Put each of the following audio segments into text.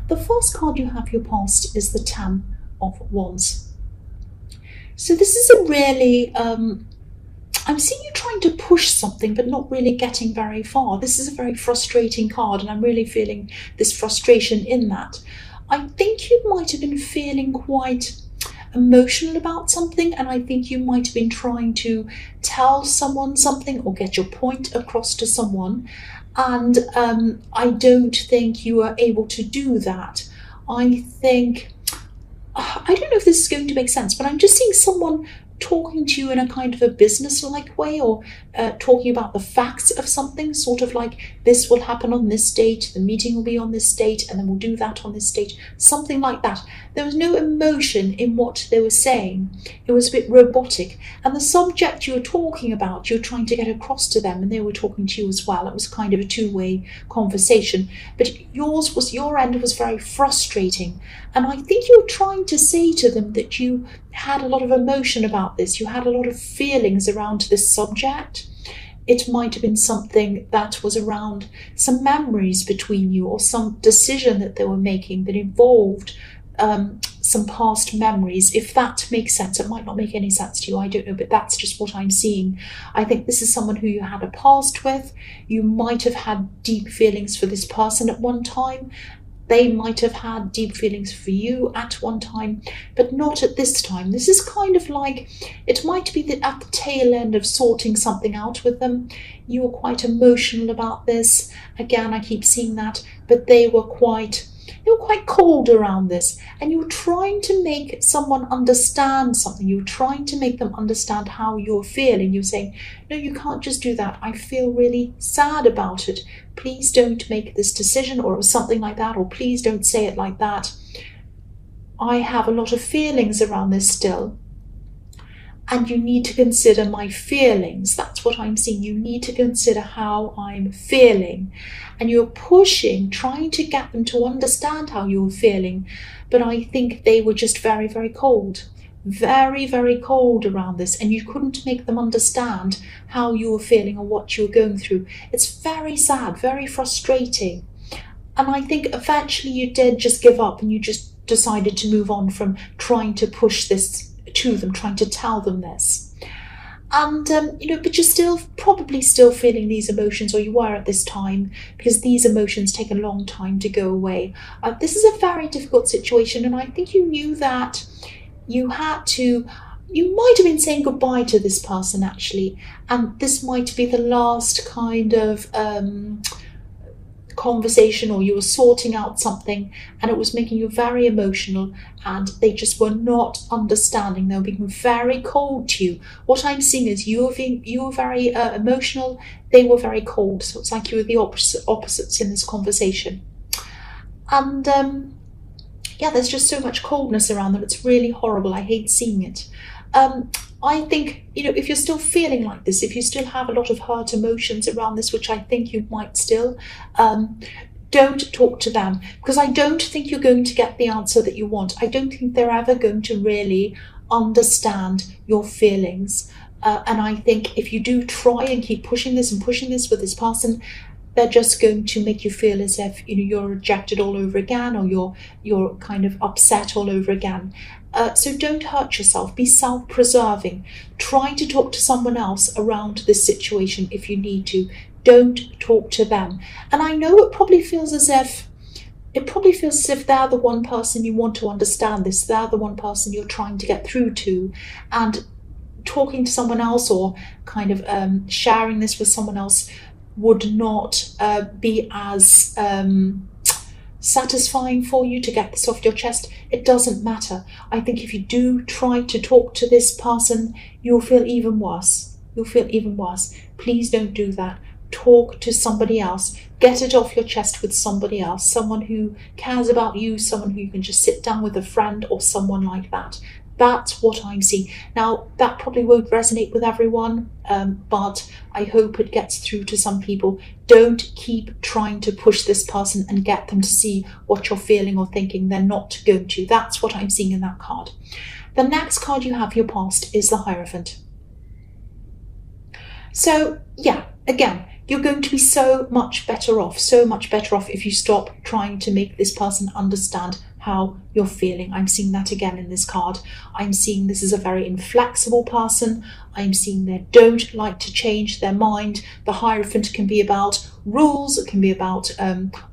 The first card you have, your past, is the 10 of Wands. So this is a really, I'm seeing you trying to push something but not really getting very far. This is a very frustrating card, and I'm really feeling this frustration in that. I think you might have been feeling quite emotional about something, and I think you might have been trying to tell someone something or get your point across to someone, and I don't think you were able to do that. I don't know if this is going to make sense, but I'm just seeing someone talking to you in a kind of a business-like way, or talking about the facts of something, sort of like, this will happen on this date, the meeting will be on this date, and then we'll do that on this date, something like that. There was no emotion in what they were saying. It was a bit robotic, and the subject you were talking about, you were trying to get across to them, and they were talking to you as well. It was kind of a two-way conversation, but your end was very frustrating, and I think you were trying to say to them that you had a lot of emotion about this, you had a lot of feelings around this subject. It might have been something that was around some memories between you, or some decision that they were making that involved some past memories, if that makes sense. It might not make any sense to you, I don't know, but that's just what I'm seeing. I think this is someone who you had a past with. You might have had deep feelings for this person at one time. They might have had deep feelings for you at one time, but not at this time. This is kind of like, it might be that at the tail end of sorting something out with them, you were quite emotional about this. Again, I keep seeing that, but they were quite cold around this, and you were trying to make someone understand something. You were trying to make them understand how you're feeling. You're saying, no, you can't just do that. I feel really sad about it. Please don't make this decision, or something like that, or please don't say it like that. I have a lot of feelings around this still, and you need to consider my feelings. That's what I'm seeing. You need to consider how I'm feeling. And you're pushing, trying to get them to understand how you're feeling. But I think they were just very, very cold. Very, very cold around this. And you couldn't make them understand how you were feeling or what you were going through. It's very sad, very frustrating. And I think eventually you did just give up, and you just decided to move on from trying to push this to them, trying to tell them this. And but you're probably still feeling these emotions, or you were at this time, because these emotions take a long time to go away. This is a very difficult situation, and I think you knew that you might have been saying goodbye to this person, actually, and this might be the last kind of conversation, or you were sorting out something, and it was making you very emotional, and they just were not understanding. They were being very cold to you. What I'm seeing is you were very emotional, they were very cold. So it's like you were the opposites in this conversation. And there's just so much coldness around them. It's really horrible. I hate seeing it. I think, if you're still feeling like this, if you still have a lot of hurt emotions around this, which I think you might still, don't talk to them, because I don't think you're going to get the answer that you want. I don't think they're ever going to really understand your feelings. And I think if you do try and keep pushing this with this person, they're just going to make you feel as if you're rejected all over again, or you're kind of upset all over again. So don't hurt yourself. Be self-preserving. Try to talk to someone else around this situation if you need to. Don't talk to them. And I know it probably feels as if they're the one person you want to understand this. They're the one person you're trying to get through to, and talking to someone else, or kind of sharing this with someone else, would not be as satisfying for you to get this off your chest. It doesn't matter. I think if you do try to talk to this person, you'll feel even worse. Please don't do that. Talk to somebody else. Get it off your chest with somebody else, someone who cares about you, someone who you can just sit down with, a friend or someone like that. That's what I'm seeing. Now, that probably won't resonate with everyone, but I hope it gets through to some people. Don't keep trying to push this person and get them to see what you're feeling or thinking. They're not going to. That's what I'm seeing in that card. The next card you have, your past, is the Hierophant. So, again, you're going to be so much better off if you stop trying to make this person understand how you're feeling. I'm seeing that again in this card. I'm seeing this is a very inflexible person. I'm seeing they don't like to change their mind. The Hierophant can be about rules. It can be about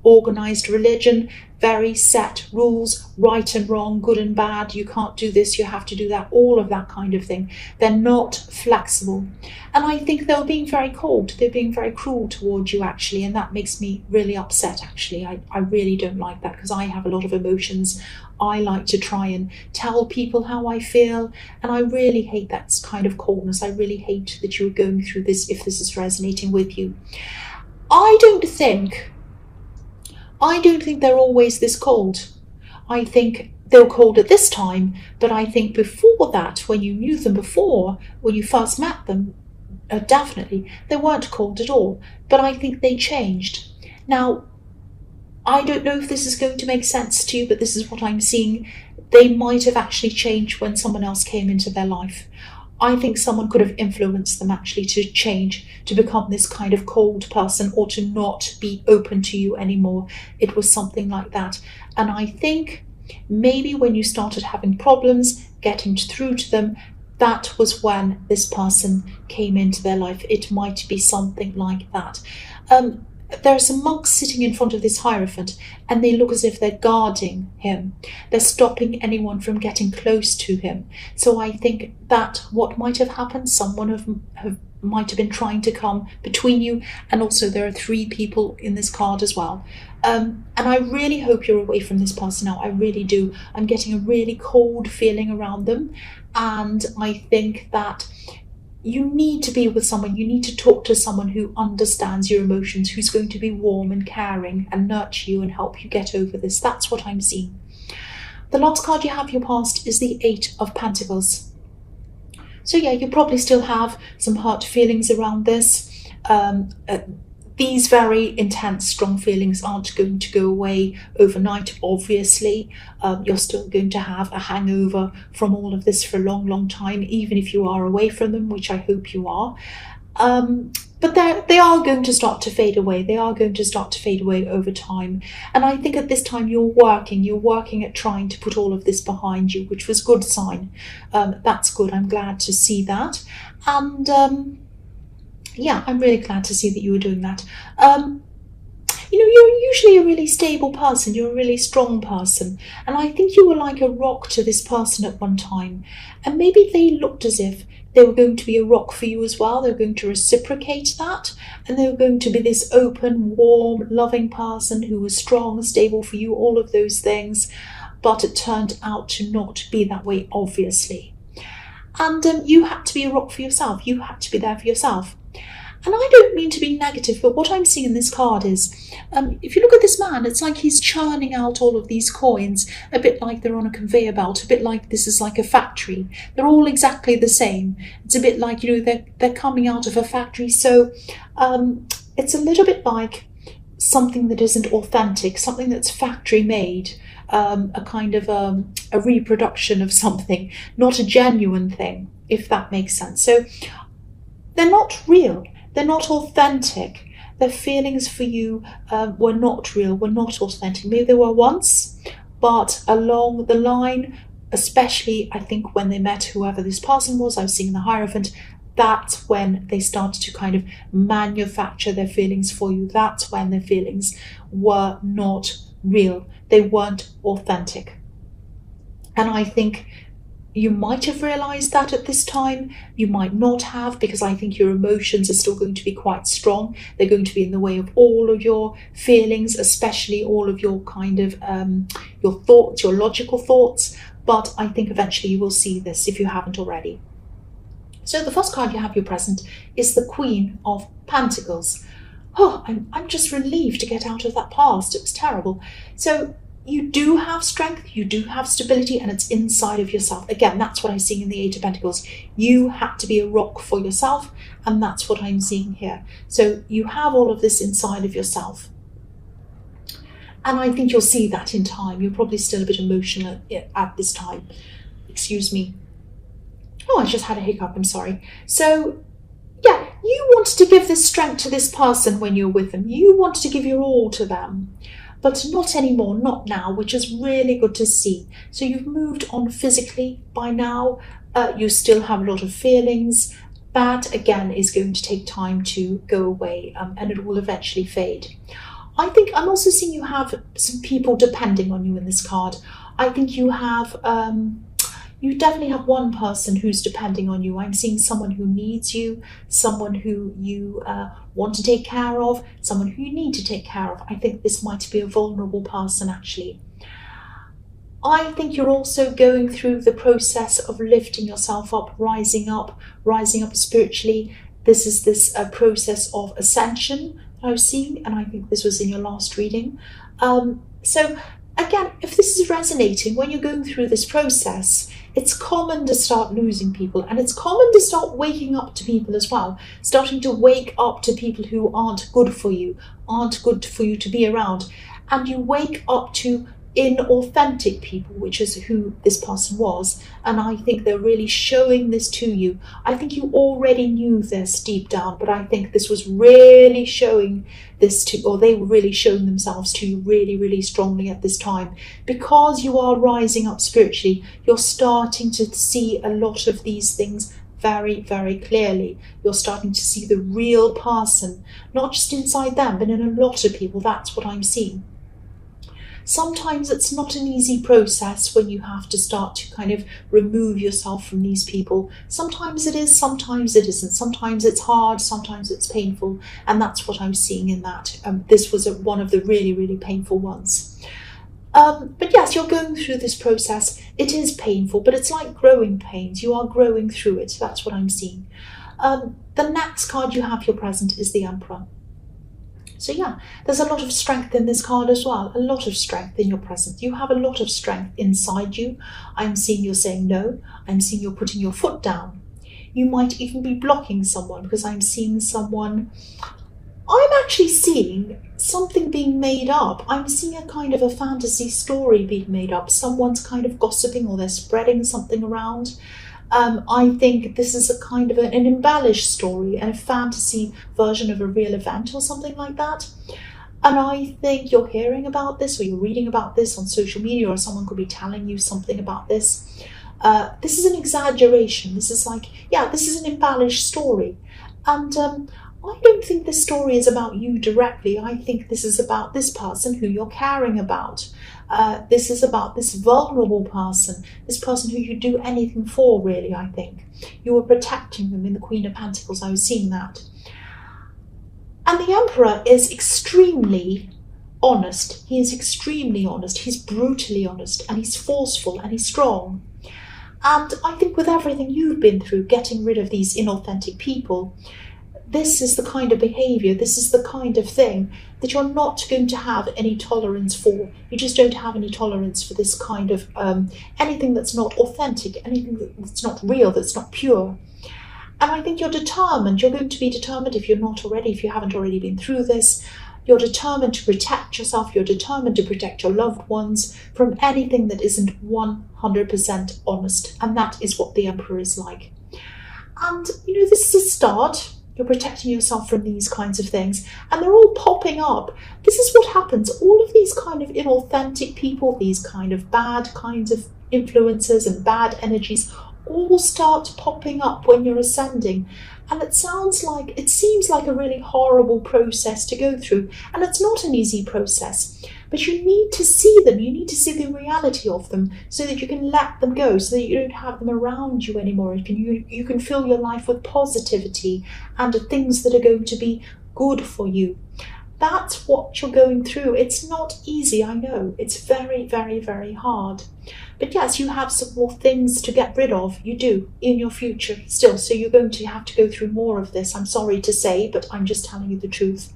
organized religion, very set rules, right and wrong, good and bad. You can't do this, you have to do that, all of that kind of thing. They're not flexible. And I think they're being very cold. They're being very cruel towards you, actually, and that makes me really upset, actually. I really don't like that, because I have a lot of emotions. I like to try and tell people how I feel, and I really hate that kind of coldness. I really hate that you're going through this, if this is resonating with you. I don't think they're always this cold. I think they were cold at this time, but I think before that, when you knew them before, when you first met them, definitely, they weren't cold at all. But I think they changed. Now, I don't know if this is going to make sense to you, but this is what I'm seeing. They might have actually changed when someone else came into their life. I think someone could have influenced them actually to change, to become this kind of cold person, or to not be open to you anymore. It was something like that. And I think maybe when you started having problems getting through to them, that was when this person came into their life. It might be something like that. There are some monks sitting in front of this Hierophant, and they look as if they're guarding him. They're stopping anyone from getting close to him. So I think that what might have happened, someone might have been trying to come between you, and also there are 3 people in this card as well. And I really hope you're away from this person now. I really do. I'm getting a really cold feeling around them, and I think that you need to be with someone, you need to talk to someone who understands your emotions, who's going to be warm and caring and nurture you and help you get over this. That's what I'm seeing. The last card you have your past is the 8 of Pentacles. So yeah, you probably still have some hurt feelings around this. These very intense, strong feelings aren't going to go away overnight, obviously. You're still going to have a hangover from all of this for a long, long time, even if you are away from them, which I hope you are. But they are going to start to fade away. They are going to start to fade away over time. And I think at this time you're working at trying to put all of this behind you, which was a good sign. That's good. I'm glad to see that. And yeah, I'm really glad to see that you were doing that. You're usually a really stable person. You're a really strong person. And I think you were like a rock to this person at one time. And maybe they looked as if they were going to be a rock for you as well. They were going to reciprocate that. And they were going to be this open, warm, loving person who was strong, stable for you, all of those things. But it turned out to not be that way, obviously. And you had to be a rock for yourself. You had to be there for yourself. And I don't mean to be negative, but what I'm seeing in this card is, if you look at this man, it's like he's churning out all of these coins, a bit like they're on a conveyor belt, a bit like this is like a factory. They're all exactly the same. It's a bit like, they're coming out of a factory. So it's a little bit like something that isn't authentic, something that's factory made, a kind of a reproduction of something, not a genuine thing, if that makes sense. So they're not real. They're not authentic. Their feelings for you were not real, were not authentic. Maybe they were once, but along the line, especially I think when they met whoever this person was, I was seeing the Hierophant, that's when they started to kind of manufacture their feelings for you. That's when their feelings were not real. They weren't authentic. And I think you might have realised that at this time. You might not have, because I think your emotions are still going to be quite strong. They're going to be in the way of all of your feelings, especially all of your kind of your thoughts, your logical thoughts. But I think eventually you will see this if you haven't already. So the first card you have your present is the Queen of Pentacles. Oh, I'm just relieved to get out of that past. It was terrible. So you do have strength, you do have stability, and it's inside of yourself. Again, that's what I'm seeing in the 8 of Pentacles. You had to be a rock for yourself, and that's what I'm seeing here. So you have all of this inside of yourself. And I think you'll see that in time. You're probably still a bit emotional at this time. Excuse me. Oh, I just had a hiccup, I'm sorry. So yeah, you wanted to give this strength to this person when you're with them. You wanted to give your all to them. But not anymore, not now, which is really good to see. So you've moved on physically by now. You still have a lot of feelings. That, again, is going to take time to go away, and it will eventually fade. I think I'm also seeing you have some people depending on you in this card. I think you have... you definitely have one person who's depending on you. I'm seeing someone who needs you, someone who you want to take care of, someone who you need to take care of. I think this might be a vulnerable person, actually. I think you're also going through the process of lifting yourself up, rising up spiritually. This is this process of ascension that I was seeing, and I think this was in your last reading. So again, if this is resonating, when you're going through this process, it's common to start losing people, and it's common to start waking up to people as well, starting to wake up to people who aren't good for you to be around. And you wake up to inauthentic people, which is who this person was, and I think they're really showing this to you. I think you already knew this deep down, but I think this was really showing this to, or they were really showing themselves to you really, really strongly at this time. Because you are rising up spiritually, you're starting to see a lot of these things very, very clearly. You're starting to see the real person, not just inside them, but in a lot of people. That's what I'm seeing. Sometimes it's not an easy process when you have to start to kind of remove yourself from these people. Sometimes it is, sometimes it isn't. Sometimes it's hard, sometimes it's painful. And that's what I'm seeing in that. This was one of the really, really painful ones. But yes, you're going through this process. It is painful, but it's like growing pains. You are growing through it. That's what I'm seeing. The next card you have your present is the Emperor. So yeah, there's a lot of strength in this card as well, a lot of strength in your present. You have a lot of strength inside you. I'm seeing you're saying no. I'm seeing you're putting your foot down. You might even be blocking someone, because I'm seeing someone... I'm actually seeing something being made up. I'm seeing a kind of a fantasy story being made up. Someone's kind of gossiping, or they're spreading something around. I think this is a kind of an embellished story and a fantasy version of a real event or something like that. And I think you're hearing about this, or you're reading about this on social media, or someone could be telling you something about this. This is an exaggeration. This is like, yeah, this is an embellished story. And I don't think this story is about you directly. I think this is about this person who you're caring about. This is about this vulnerable person, this person who you'd do anything for, really, I think. You were protecting them in the Queen of Pentacles. I was seeing that. And the Emperor is extremely honest. He is extremely honest. He's brutally honest, and he's forceful, and he's strong. And I think with everything you've been through, getting rid of these inauthentic people, this is the kind of behaviour, this is the kind of thing that you're not going to have any tolerance for. You just don't have any tolerance for this kind of anything that's not authentic, anything that's not real, that's not pure. And I think you're determined. You're going to be determined, if you're not already, if you haven't already been through this. You're determined to protect yourself. You're determined to protect your loved ones from anything that isn't 100% honest. And that is what the Emperor is like. And, you know, this is a start. You're protecting yourself from these kinds of things, and they're all popping up. This is what happens. All of these kind of inauthentic people, these kind of bad kinds of influences and bad energies, all start popping up when you're ascending. And it seems like a really horrible process to go through. And it's not an easy process, but you need to see them. You need to see the reality of them so that you can let them go, so that you don't have them around you anymore. You can fill your life with positivity and things that are going to be good for you. That's what you're going through. It's not easy, I know. It's very, very, very hard. But yes, you have some more things to get rid of. You do, in your future still. So you're going to have to go through more of this. I'm sorry to say, but I'm just telling you the truth.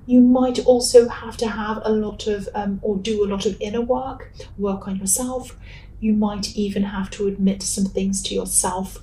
You might also have to have a lot of, or do a lot of inner work on yourself. You might even have to admit some things to yourself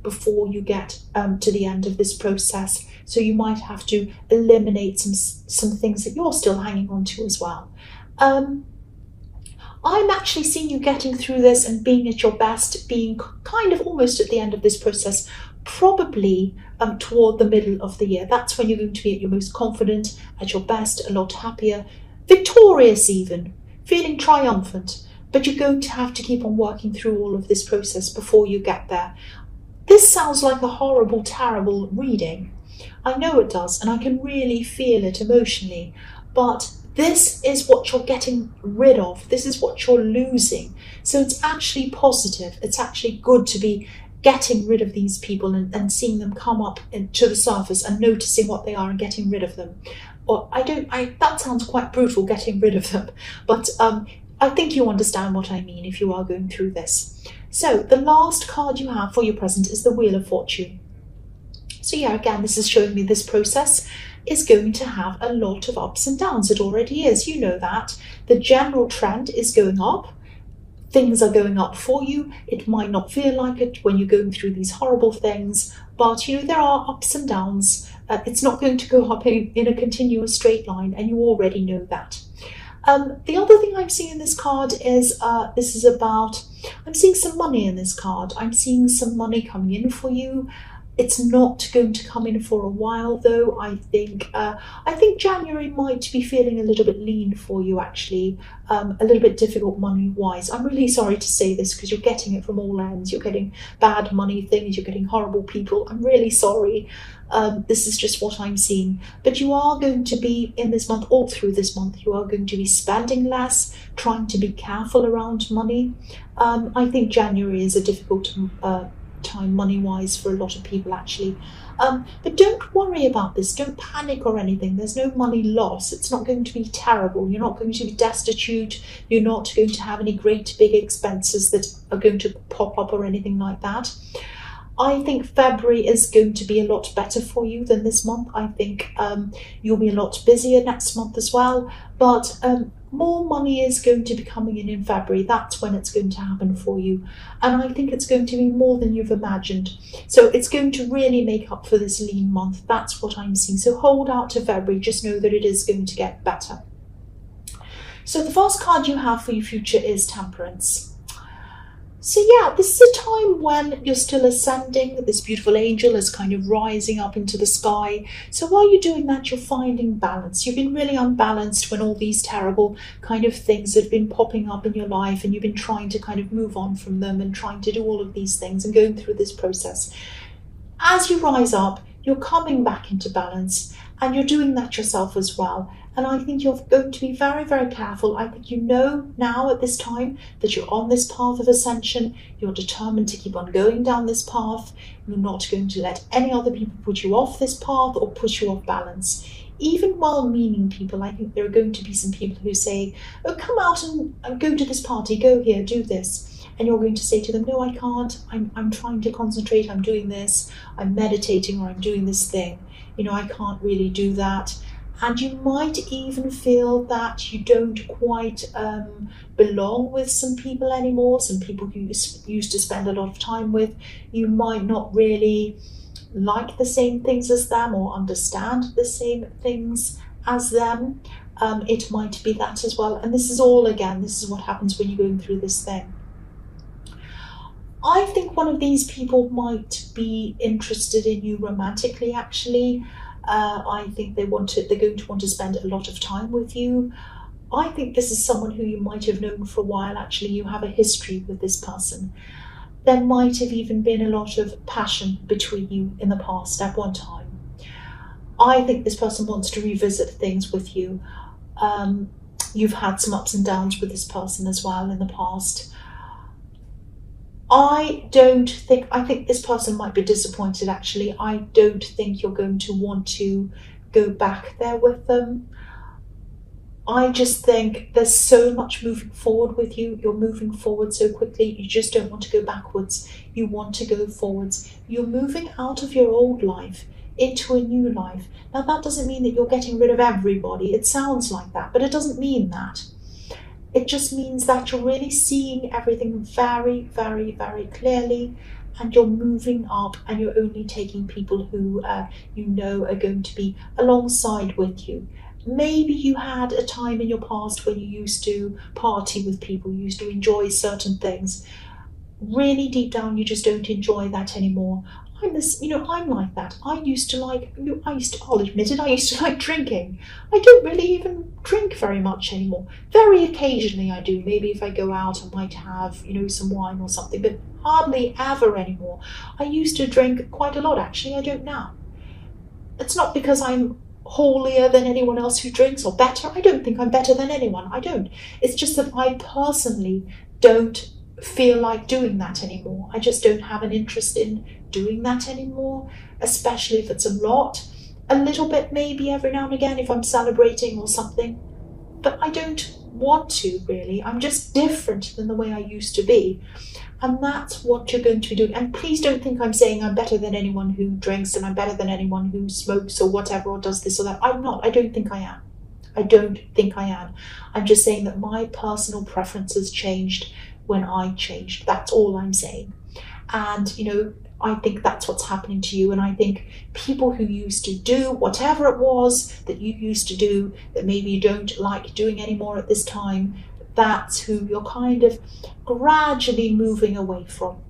before you get to the end of this process. So you might have to eliminate some things that you're still hanging on to as well. I'm actually seeing you getting through this and being at your best, being kind of almost at the end of this process, probably toward the middle of the year. That's when you're going to be at your most confident, at your best, a lot happier, victorious even, feeling triumphant. But you're going to have to keep on working through all of this process before you get there. This sounds like a horrible, terrible reading. I know it does, and I can really feel it emotionally. But this is what you're getting rid of. This is what you're losing. So it's actually positive. It's actually good to be getting rid of these people and seeing them come up to the surface and noticing what they are and getting rid of them. Or that sounds quite brutal, getting rid of them. But I think you understand what I mean if you are going through this. So the last card you have for your present is the Wheel of Fortune. So yeah, again, this is showing me this process is going to have a lot of ups and downs. It already is, you know that. The general trend is going up. Things are going up for you. It might not feel like it when you're going through these horrible things, but there are ups and downs. It's not going to go up in a continuous straight line, and you already know that. The other thing I'm seeing in this card is I'm seeing some money in this card. I'm seeing some money coming in for you. It's not going to come in for a while, though. I think January might be feeling a little bit lean for you, actually, a little bit difficult money-wise. I'm really sorry to say this because you're getting it from all ends. You're getting bad money things. You're getting horrible people. I'm really sorry. This is just what I'm seeing. But you are going to be, in this month, all through this month, you are going to be spending less, trying to be careful around money. I think January is a difficult time money-wise for a lot of people, actually. But don't worry about this. Don't panic or anything. There's no money loss. It's not going to be terrible. You're not going to be destitute. You're not going to have any great big expenses that are going to pop up or anything like that. I think February is going to be a lot better for you than this month. I think you'll be a lot busier next month as well. But more money is going to be coming in February. That's when it's going to happen for you. And I think it's going to be more than you've imagined. So it's going to really make up for this lean month. That's what I'm seeing. So hold out to February. Just know that it is going to get better. So the first card you have for your future is Temperance. So yeah, this is a time when you're still ascending. This beautiful angel is kind of rising up into the sky. So while you're doing that, you're finding balance. You've been really unbalanced when all these terrible kind of things have been popping up in your life, and you've been trying to kind of move on from them and trying to do all of these things and going through this process. As you rise up, you're coming back into balance, and you're doing that yourself as well. And I think you're going to be very, very careful. I think you know now at this time that you're on this path of ascension. You're determined to keep on going down this path. You're not going to let any other people put you off this path or put you off balance. Even well-meaning people, I think there are going to be some people who say, oh, come out and go to this party, go here, do this. And you're going to say to them, no, I can't. I'm trying to concentrate. I'm doing this. I'm meditating, or I'm doing this thing. I can't really do that. And you might even feel that you don't quite belong with some people anymore, some people who you used to spend a lot of time with. You might not really like the same things as them or understand the same things as them. It might be that as well. And this is what happens when you're going through this thing. I think one of these people might be interested in you romantically, actually. I think they're going to want to spend a lot of time with you. I think this is someone who you might have known for a while, actually. You have a history with this person. There might have even been a lot of passion between you in the past at one time. I think this person wants to revisit things with you. You've had some ups and downs with this person as well in the past. I think this person might be disappointed, actually. I don't think you're going to want to go back there with them. I just think there's so much moving forward with you. You're moving forward so quickly. You just don't want to go backwards. You want to go forwards. You're moving out of your old life into a new life. Now, that doesn't mean that you're getting rid of everybody. It sounds like that, but it doesn't mean that. It just means that you're really seeing everything very, very, very clearly, and you're moving up, and you're only taking people who you know are going to be alongside with you. Maybe you had a time in your past when you used to party with people, you used to enjoy certain things. Really deep down, you just don't enjoy that anymore. I'm this, I'm like that. I'll admit it, I used to like drinking. I don't really even drink very much anymore. Very occasionally I do. Maybe if I go out, I might have, some wine or something, but hardly ever anymore. I used to drink quite a lot, actually. I don't now. It's not because I'm holier than anyone else who drinks or better. I don't think I'm better than anyone. I don't. It's just that I personally don't feel like doing that anymore. I just don't have an interest in doing that anymore, especially if it's a lot. A little bit maybe every now and again if I'm celebrating or something. But I don't want to really. I'm just different than the way I used to be. And that's what you're going to be doing. And please don't think I'm saying I'm better than anyone who drinks and I'm better than anyone who smokes or whatever or does this or that. I'm not. I don't think I am. I don't think I am. I'm just saying that my personal preferences changed when I changed. That's all I'm saying. And, I think that's what's happening to you. And I think people who used to do whatever it was that you used to do that maybe you don't like doing anymore at this time, that's who you're kind of gradually moving away from.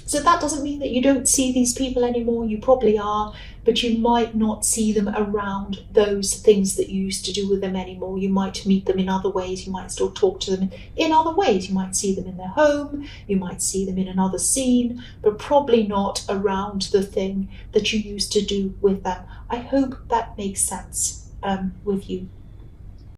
So that doesn't mean that you don't see these people anymore. You probably are, but you might not see them around those things that you used to do with them anymore. You might meet them in other ways. You might still talk to them in other ways. You might see them in their home. You might see them in another scene, but probably not around the thing that you used to do with them. I hope that makes sense with you.